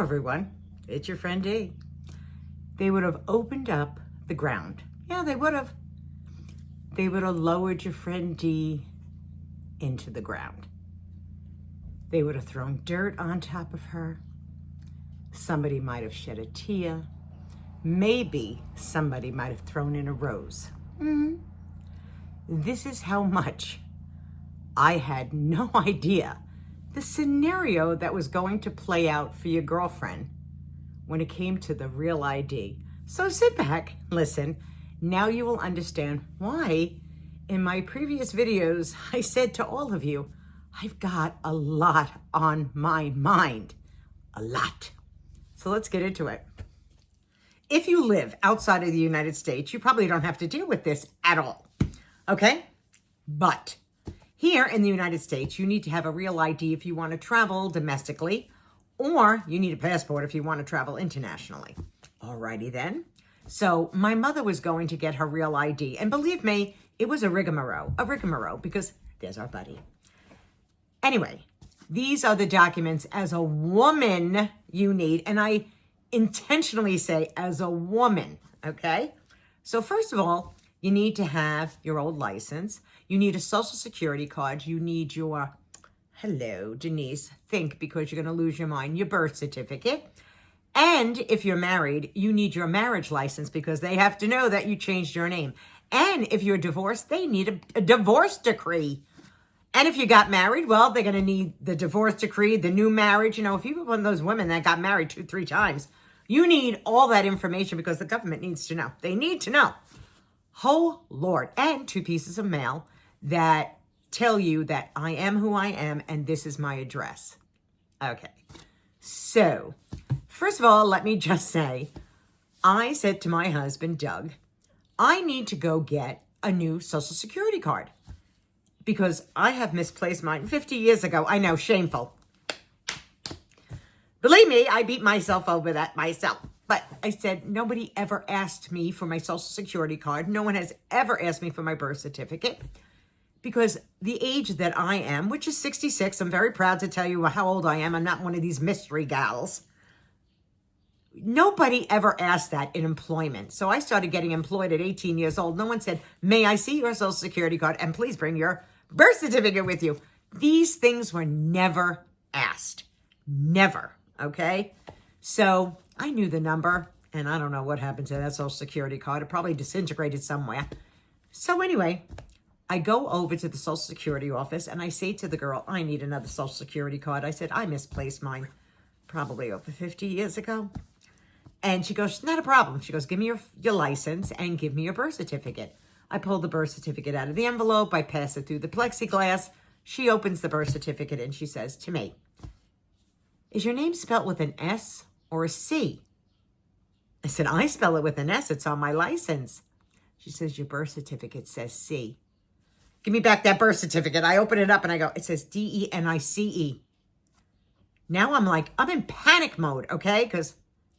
everyone. It's your friend D. They would have opened up the ground. Yeah, they would have. They would have lowered your friend D into the ground. They would have thrown dirt on top of her. Somebody might have shed a tear. Maybe somebody might have thrown in a rose. This is how much I had no idea the scenario that was going to play out for your girlfriend when it came to the real ID. So sit back, listen. Now you will understand why in my previous videos I said to all of you, I've got a lot on my mind. A lot. So let's get into it. If you live outside of the United States, you probably don't have to deal with this at all. Okay? But here in the United States, you need to have a real ID if you want to travel domestically, or you need a passport if you want to travel internationally. Alrighty then. So my mother was going to get her real ID, and believe me, it was a rigmarole, because there's our buddy. Anyway, these are the documents as a woman you need, and I intentionally say as a woman, okay? So first of all, you need to have your old license. You need a social security card. You need your, hello, Denise, think because you're going to lose your mind, your birth certificate. And if you're married, you need your marriage license because they have to know that you changed your name. And if you're divorced, they need a divorce decree. And if you got married, well, they're going to need the divorce decree, the new marriage. You know, if you're one of those women that got married 2-3 times, you need all that information because the government needs to know. They need to know. Oh, Lord. And 2 pieces of mail that tell you that I am who I am and this is my address. Okay. So, first of all, let me just say, I said to my husband, Doug, I need to go get a new Social Security card because I have misplaced mine 50 years ago. I know, shameful. Believe me, I beat myself over that myself. But I said, nobody ever asked me for my Social Security card. No one has ever asked me for my birth certificate because the age that I am, which is 66, I'm very proud to tell you how old I am. I'm not one of these mystery gals. Nobody ever asked that in employment. So I started getting employed at 18 years old. No one said, may I see your Social Security card? And please bring your birth certificate with you. These things were never asked. Never. Okay? So I knew the number, and I don't know what happened to that Social Security card. It probably disintegrated somewhere. So anyway, I go over to the Social Security office, and I say to the girl, I need another Social Security card. I said, I misplaced mine probably over 50 years ago. And she goes, not a problem. She goes, give me your license and give me your birth certificate. I pull the birth certificate out of the envelope. I pass it through the plexiglass. She opens the birth certificate, and she says to me, is your name spelled with an S or a C? I said, I spell it with an S. It's on my license. She says, your birth certificate says C. Give me back that birth certificate. I open it up and I go, it says D-E-N-I-C-E. Now I'm in panic mode, okay? Because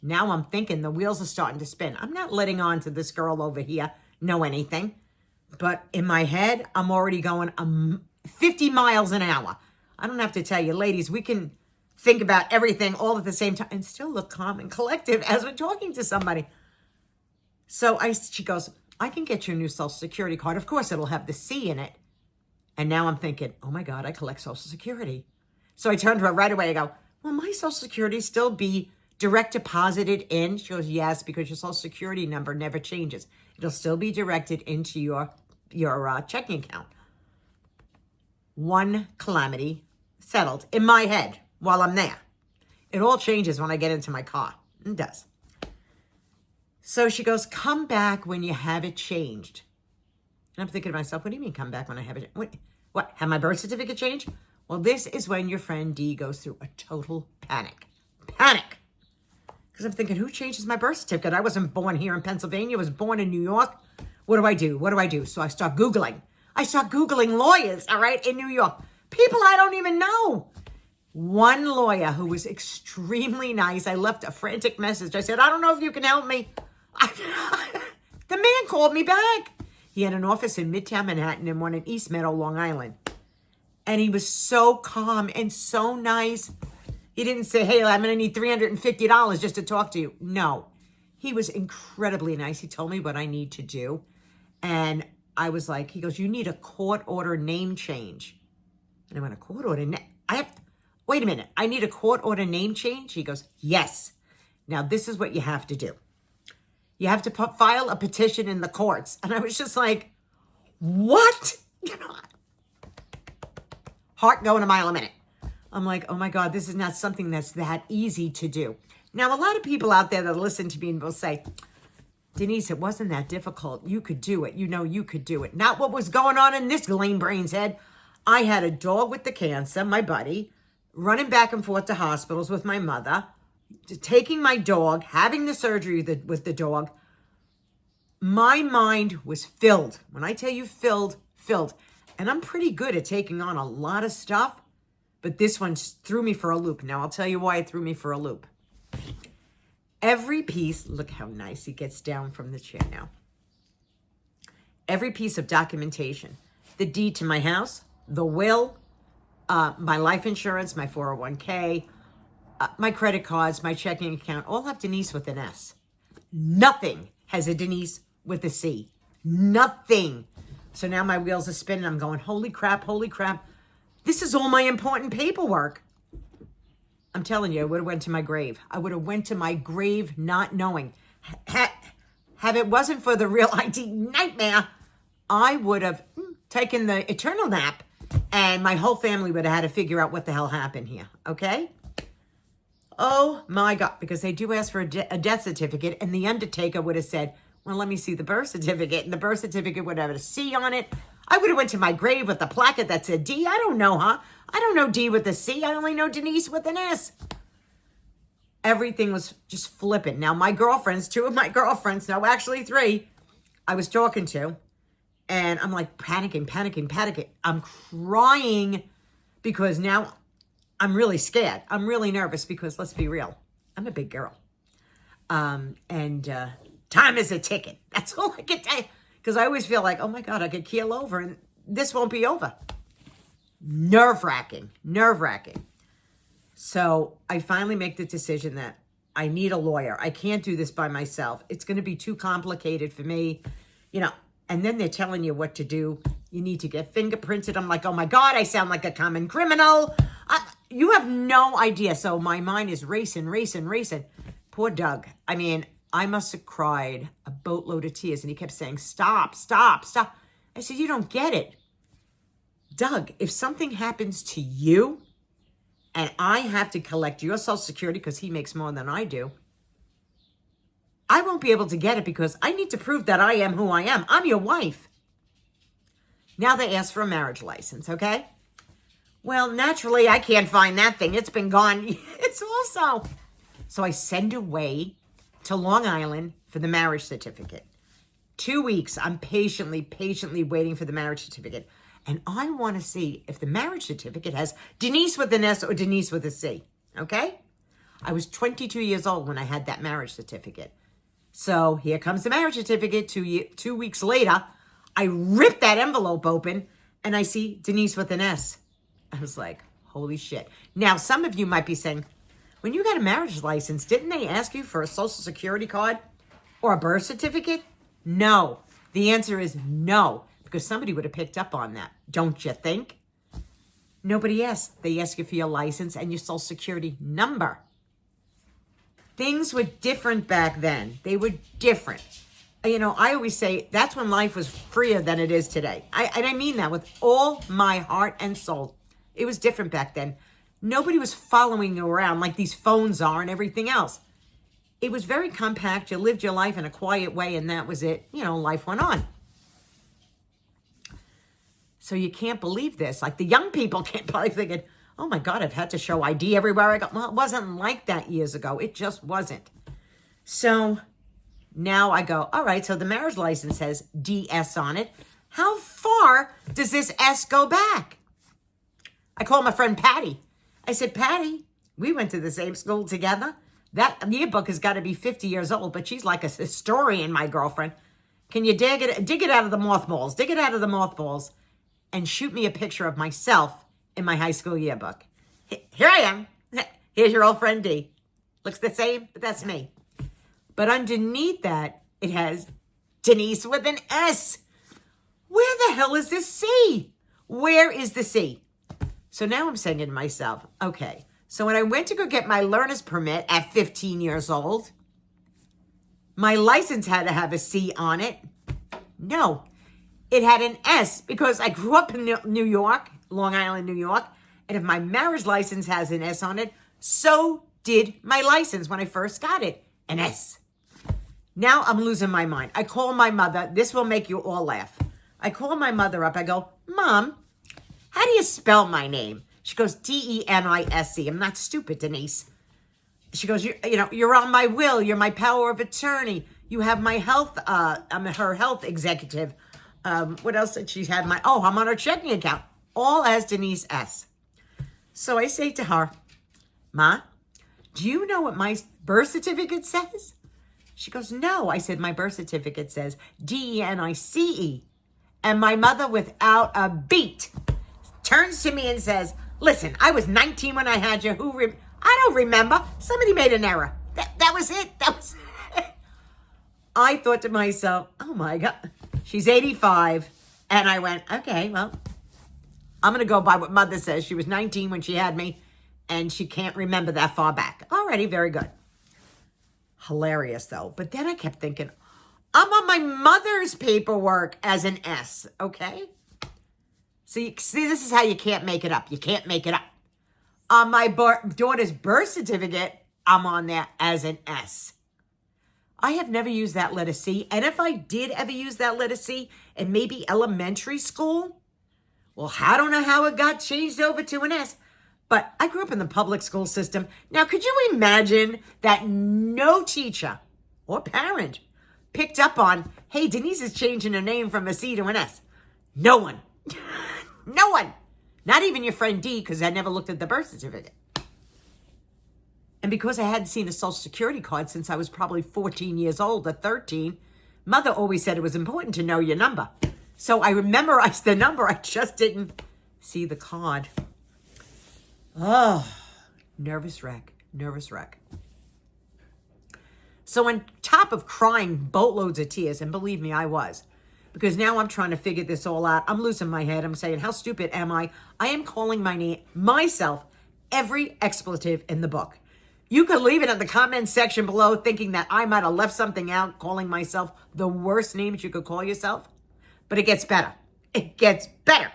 now I'm thinking the wheels are starting to spin. I'm not letting on to this girl over here know anything. But in my head, I'm already going 50 miles an hour. I don't have to tell you, ladies, we can think about everything all at the same time and still look calm and collective as we're talking to somebody. So she goes, I can get your new Social Security card. Of course, it'll have the C in it. And now I'm thinking, oh my God, I collect Social Security. So I turned to her right away. I go, will my Social Security still be direct deposited in? She goes, yes, because your Social Security number never changes. It'll still be directed into your checking account. One calamity settled in my head. While I'm there. It all changes when I get into my car. It does. So she goes, come back when you have it changed. And I'm thinking to myself, what do you mean come back when I have it? What? Have my birth certificate changed? Well, this is when your friend D goes through a total panic. Panic. Because I'm thinking, who changes my birth certificate? I wasn't born here in Pennsylvania. I was born in New York. What do I do? What do I do? So I start Googling. I start Googling lawyers, all right, in New York. People I don't even know. One lawyer who was extremely nice. I left a frantic message. I said, I don't know if you can help me. The man called me back. He had an office in Midtown Manhattan and one in East Meadow, Long Island. And he was so calm and so nice. He didn't say, hey, I'm going to need $350 just to talk to you. No. He was incredibly nice. He told me what I need to do. And I was like, he goes, you need a court order name change. And I went, a court order? Wait a minute. I need a court order name change? He goes, yes. Now, this is what you have to do. You have to file a petition in the courts. And I was just like, what? Heart going a mile a minute. I'm like, oh my God, this is not something that's that easy to do. Now, a lot of people out there that listen to me will say, Denise, it wasn't that difficult. You could do it. You could do it. Not what was going on in this lame brain's head. I had a dog with the cancer, my buddy, running back and forth to hospitals with my mother, taking my dog, having the surgery with the dog. My mind was filled. When I tell you filled. And I'm pretty good at taking on a lot of stuff, but this one just threw me for a loop. Now, I'll tell you why it threw me for a loop. Every piece, look how nice he gets down from the chair now. Every piece of documentation, the deed to my house, the will, my life insurance, my 401k, my credit cards, my checking account, all have Denise with an S. Nothing has a Denise with a C. Nothing. So now my wheels are spinning. I'm going, holy crap. This is all my important paperwork. I'm telling you, I would have went to my grave. I would have went to my grave not knowing. Have it wasn't for the Real ID nightmare, I would have taken the eternal nap and my whole family would have had to figure out what the hell happened here, okay? Oh my God, because they do ask for a death certificate and the undertaker would have said, well, let me see the birth certificate, and the birth certificate would have a C on it. I would have went to my grave with a plaque that said D. I don't know, huh? I don't know D with a C. I only know Denise with an S. Everything was just flippant. Now, my girlfriends, two of my girlfriends, no, actually three, I was talking to, and I'm like panicking. I'm crying because now I'm really scared. I'm really nervous because, let's be real, I'm a big girl. Time is a ticket. That's all I can tell you. Because I always feel like, oh my God, I could keel over and this won't be over. Nerve-wracking. So I finally make the decision that I need a lawyer. I can't do this by myself. It's going to be too complicated for me. And then they're telling you what to do. You need to get fingerprinted. I'm like, oh my God, I sound like a common criminal. You have no idea. So my mind is racing. Poor Doug. I mean, I must have cried a boatload of tears. And he kept saying, stop. I said, you don't get it. Doug, if something happens to you and I have to collect your Social Security because he makes more than I do, I won't be able to get it because I need to prove that I am who I am. I'm your wife. Now they ask for a marriage license, okay? Well, naturally, I can't find that thing. It's been gone. It's also. So I send away to Long Island for the marriage certificate. 2 weeks, I'm patiently waiting for the marriage certificate. And I want to see if the marriage certificate has Denise with an S or Denise with a C, okay? I was 22 years old when I had that marriage certificate. So here comes the marriage certificate. 2 weeks later, I rip that envelope open and I see Denise with an S. I was like, holy shit. Now, some of you might be saying, when you got a marriage license, didn't they ask you for a Social Security card or a birth certificate? No. The answer is no, because somebody would have picked up on that. Don't you think? Nobody asked. They ask you for your license and your Social Security number. Things were different back then. They were different. I always say that's when life was freer than it is today. And I mean that with all my heart and soul. It was different back then. Nobody was following you around like these phones are and everything else. It was very compact. You lived your life in a quiet way and that was it. Life went on. So you can't believe this. Like the young people can't believe thinking, oh my God, I've had to show ID everywhere I go. Well, it wasn't like that years ago. It just wasn't. So now I go, all right, so the marriage license has DS on it. How far does this S go back? I called my friend Patty. I said, Patty, we went to the same school together. That yearbook has got to be 50 years old, but she's like a historian, my girlfriend. Can you dig it out of the mothballs? Dig it out of the mothballs and shoot me a picture of myself in my high school yearbook. Here I am. Here's your old friend D. Looks the same, but that's me. But underneath that, it has Denise with an S. Where the hell is this C? Where is the C? So now I'm saying to myself, okay, so when I went to go get my learner's permit at 15 years old, my license had to have a C on it. No, it had an S because I grew up in New York, Long Island, New York, and if my marriage license has an S on it, so did my license when I first got it, an S. Now I'm losing my mind. I call my mother. This will make you all laugh. I call my mother up. I go, Mom, how do you spell my name? She goes, Denise. I'm not stupid, Denise. She goes, you're on my will. You're my power of attorney. You have my health. I'm her health executive. What else did she have? I'm on her checking account. All as Denise S. So I say to her, Ma, do you know what my birth certificate says? She goes, no. I said, my birth certificate says Denice. And my mother, without a beat, turns to me and says, listen, I was 19 when I had you. I don't remember. Somebody made an error. That was it. I thought to myself, oh my God, she's 85. And I went, okay, well, I'm going to go by what mother says. She was 19 when she had me, and she can't remember that far back. Alrighty, very good. Hilarious, though. But then I kept thinking, I'm on my mother's paperwork as an S, okay? See, this is how you can't make it up. You can't make it up. On my daughter's birth certificate, I'm on there as an S. I have never used that letter C. And if I did ever use that letter C in maybe elementary school, well, I don't know how it got changed over to an S. But I grew up in the public school system. Now, could you imagine that no teacher or parent picked up on, hey, Denise is changing her name from a C to an S? No one. No one. Not even your friend D, because I never looked at the birth certificate. And because I hadn't seen a social security card since I was probably 14 years old or 13, mother always said it was important to know your number. So I memorized the number. I just didn't see the card. Oh, nervous wreck. So on top of crying boatloads of tears, and believe me, I was, because now I'm trying to figure this all out. I'm losing my head. I'm saying, how stupid am I? I am calling myself every expletive in the book. You could leave it in the comment section below thinking that I might have left something out, calling myself the worst names you could call yourself. But it gets better. It gets better.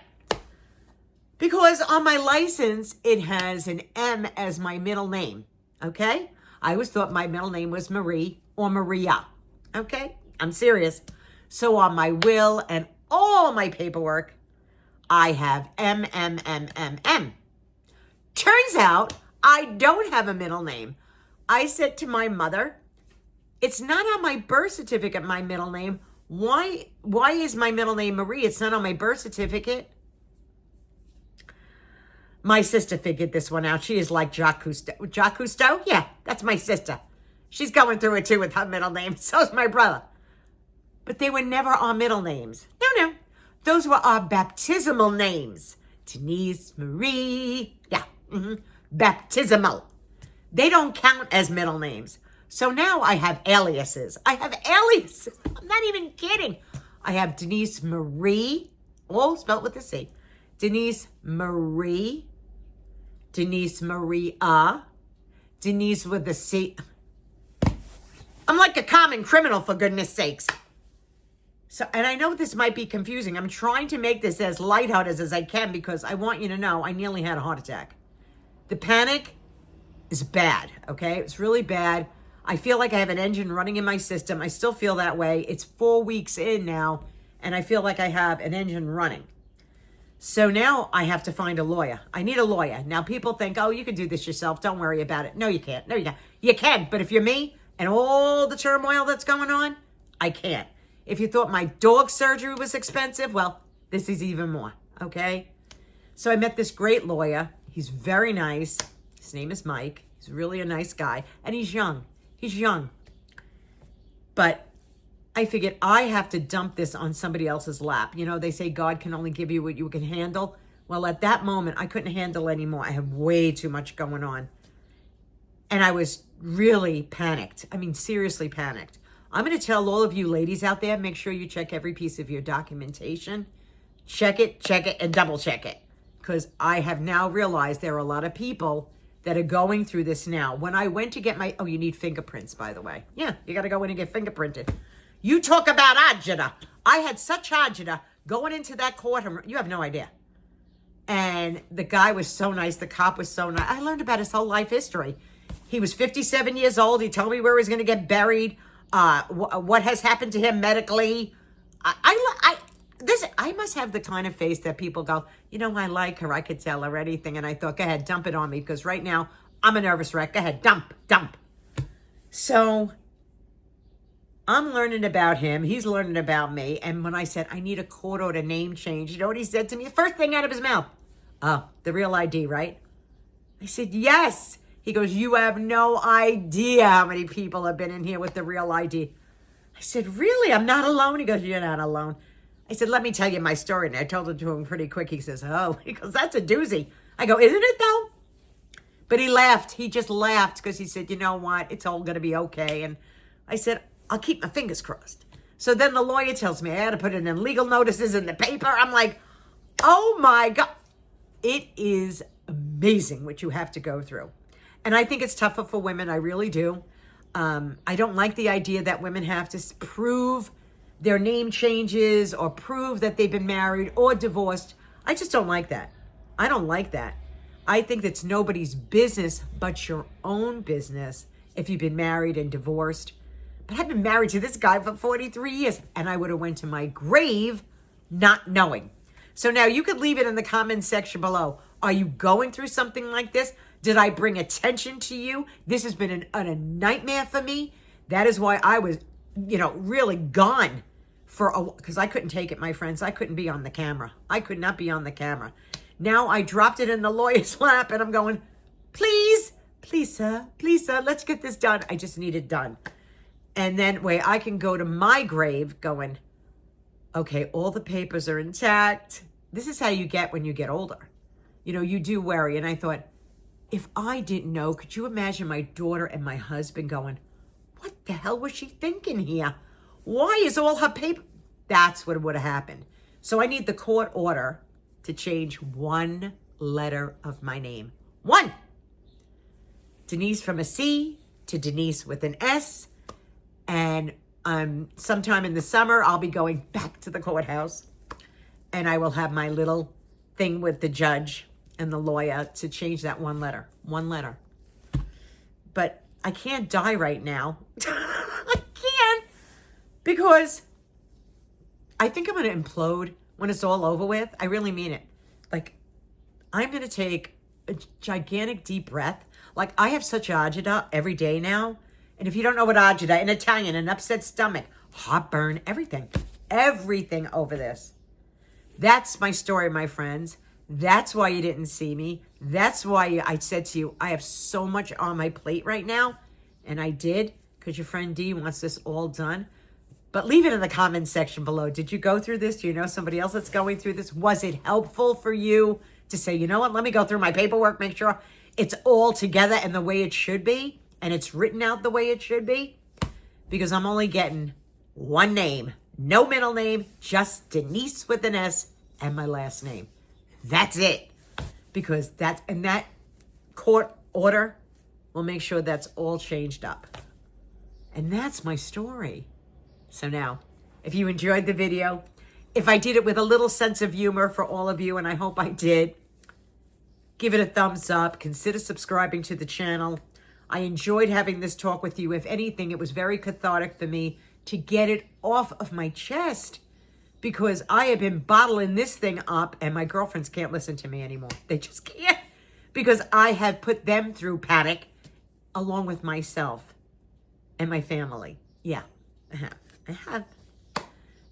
Because on my license, it has an M as my middle name, okay? I always thought my middle name was Marie or Maria, okay? I'm serious. So on my will and all my paperwork, I have M. Turns out I don't have a middle name. I said to my mother, it's not on my birth certificate, my middle name. Why is my middle name Marie? It's not on my birth certificate. My sister figured this one out. She is like Jacques Cousteau. Jacques Cousteau? Yeah, that's my sister. She's going through it too with her middle name. So's my brother. But they were never our middle names. No. Those were our baptismal names. Denise, Marie. Yeah, baptismal. They don't count as middle names. So now I have aliases. I'm not even kidding. I have Denise Marie, all spelled with a C. Denise Marie, Denise Maria, Denise with a C. I'm like a common criminal, for goodness sakes. So, and I know this might be confusing. I'm trying to make this as lighthearted as I can because I want you to know I nearly had a heart attack. The panic is bad, okay? It's really bad. I feel like I have an engine running in my system. I still feel that way. It's 4 weeks in now, and I feel like I have an engine running. So now I have to find a lawyer. I need a lawyer. Now people think, oh, you can do this yourself. Don't worry about it. No, you can't. No, you can't. You can, but if you're me and all the turmoil that's going on, I can't. If you thought my dog surgery was expensive, well, this is even more, okay? So I met this great lawyer. He's very nice. His name is Mike. He's really a nice guy, and he's young. But I figured I have to dump this on somebody else's lap. You know, they say God can only give you what you can handle. Well, at that moment, I couldn't handle anymore. I have way too much going on. And I was really panicked. I mean, seriously panicked. I'm going to tell all of you ladies out there, make sure you check every piece of your documentation. Check it, and double check it. Because I have now realized there are a lot of people that are going through this now. When I went to get my, you need fingerprints, by the way. Yeah, you got to go in and get fingerprinted. You talk about agita. I had such agita going into that courtroom. You have no idea. And the guy was so nice. The cop was so nice. I learned about his whole life history. He was 57 years old. He told me where he was going to get buried, what has happened to him medically. I must have the kind of face that people go, I like her. I could tell her anything. And I thought, go ahead, dump it on me. Because right now, I'm a nervous wreck. Go ahead, dump. So I'm learning about him. He's learning about me. And when I said, I need a court order name change, you know what he said to me? The first thing out of his mouth. The real ID, right? I said, yes. He goes, you have no idea how many people have been in here with the real ID. I said, really? I'm not alone? He goes, you're not alone. I said, let me tell you my story. And I told it to him pretty quick. He says, he goes, that's a doozy. I go, isn't it though? But he laughed. He just laughed because he said, you know what? It's all going to be okay. And I said, I'll keep my fingers crossed. So then the lawyer tells me I had to put it in legal notices in the paper. I'm like, oh my God. It is amazing what you have to go through. And I think it's tougher for women. I really do. I don't like the idea that women have to prove their name changes or prove that they've been married or divorced. I just don't like that. I don't like that. I think that's nobody's business but your own business if you've been married and divorced. But I've been married to this guy for 43 years and I would have went to my grave not knowing. So now you could leave it in the comments section below. Are you going through something like this? Did I bring attention to you? This has been a nightmare for me. That is why I was, really gone because I couldn't take it, my friends. I couldn't be on the camera. I could not be on the camera. Now I dropped it in the lawyer's lap and I'm going, please, sir, let's get this done. I just need it done. And then I can go to my grave going, okay, all the papers are intact. This is how you get when you get older. You do worry. And I thought, if I didn't know, could you imagine my daughter and my husband going, what the hell was she thinking here? Why is all her paper? That's what would have happened. So I need the court order to change one letter of my name. One. Denise from a C to Denise with an S. And sometime in the summer, I'll be going back to the courthouse. And I will have my little thing with the judge and the lawyer to change that one letter. But I can't die right now. I can't because I think I'm going to implode when it's all over with. I really mean it. I'm going to take a gigantic deep breath. I have such agita every day now. And if you don't know what agita, in Italian, an upset stomach, heartburn, everything over this. That's my story, my friends. That's why you didn't see me. That's why I said to you, I have so much on my plate right now. And I did, because your friend Dee wants this all done. But leave it in the comments section below. Did you go through this? Do you know somebody else that's going through this? Was it helpful for you to say, you know what, let me go through my paperwork, make sure it's all together and the way it should be, and it's written out the way it should be? Because I'm only getting one name, no middle name, just Denise with an S and my last name. That's it. Because that court order will make sure that's all changed up. And that's my story. So now, if you enjoyed the video, if I did it with a little sense of humor for all of you, and I hope I did, give it a thumbs up. Consider subscribing to the channel. I enjoyed having this talk with you. If anything, it was very cathartic for me to get it off of my chest because I have been bottling this thing up and my girlfriends can't listen to me anymore. They just can't because I have put them through panic along with myself and my family. Yeah, I have.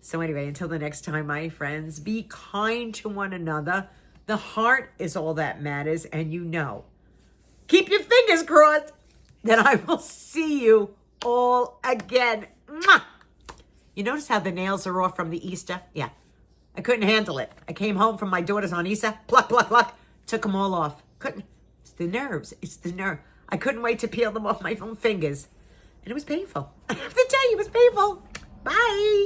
So anyway, until the next time, my friends, be kind to one another. The heart is all that matters, and keep your fingers crossed that I will see you all again. Mwah! You notice how the nails are off from the Easter? Yeah, I couldn't handle it. I came home from my daughter's on Easter, pluck, took them all off. Couldn't. It's the nerves. It's the nerve. I couldn't wait to peel them off my own fingers. And it was painful. I have to tell you, it was painful. Bye.